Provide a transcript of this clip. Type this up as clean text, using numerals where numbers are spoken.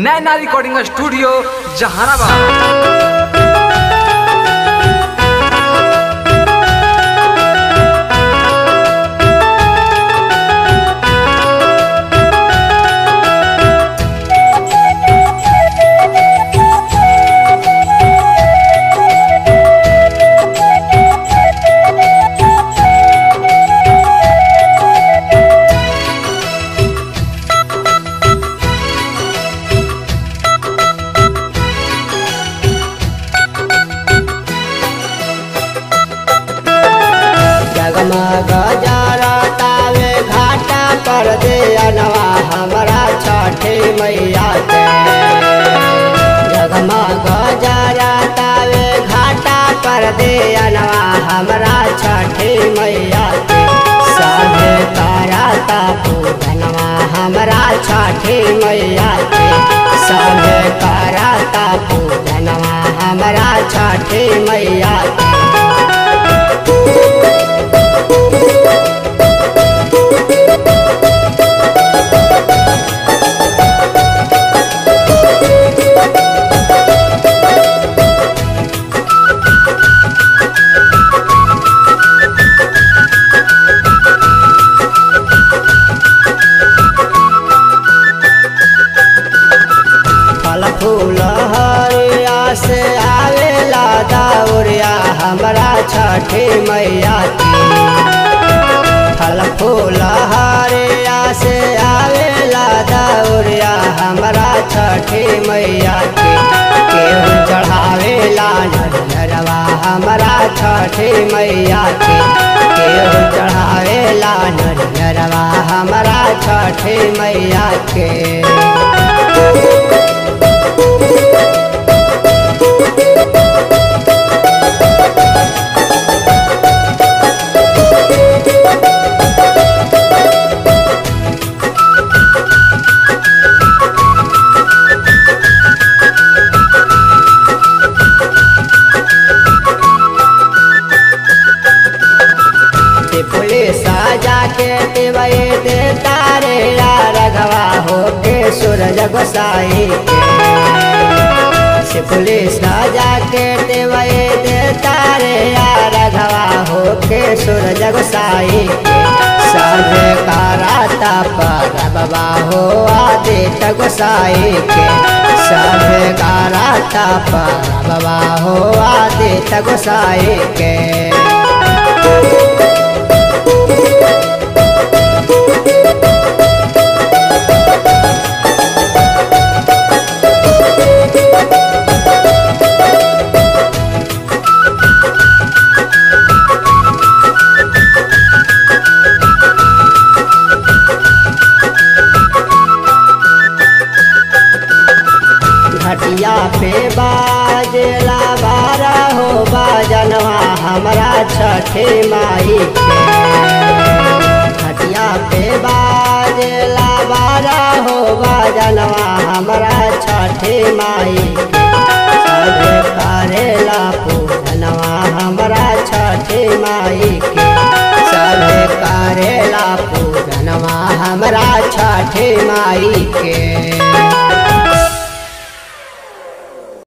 नैना recording studio Jehanabad. गजरतावे घाटा पर दे अनवा हमरा छठी मैया के। जगमग गजरतावे घाटा पर दे अनवा हमरा छठी मैया के। सभे करता पूजनवा हमरा छठी मैया के। सभे करता पूजनवा हमरा छठी मैया के। फूल हरिया से आवेला दौरिया हमरा छठी मैया की। फल फूल हरिया से आवेला दौरिया हमरा छठी मैया की। केहू चढ़ावेला नरियरवा हमरा छठी मैया की। केहू चढ़ावेला नरियरवा हमरा छठी मैया के। साजा के देवये दे तारे रघवा होके सूरज गोसाई के। सिपुली साजा के देवये दे तारे रघवा होके सूरज गोसाई के। सभे कराता परबवा हो आदित्य गोसाई के। सभे कराता परबवा हो आदित्य गोसाई के। घटिया पे बाजेला बारा हो बाजनवा हमरा छठी माई के। घटिया पे बाजेला बारा हो बाजनवा हमरा छठी माई के। सभे करेला पूजनवा हमरा छठी माई के। सभे करेला पूजनवा हमरा छठी माई के।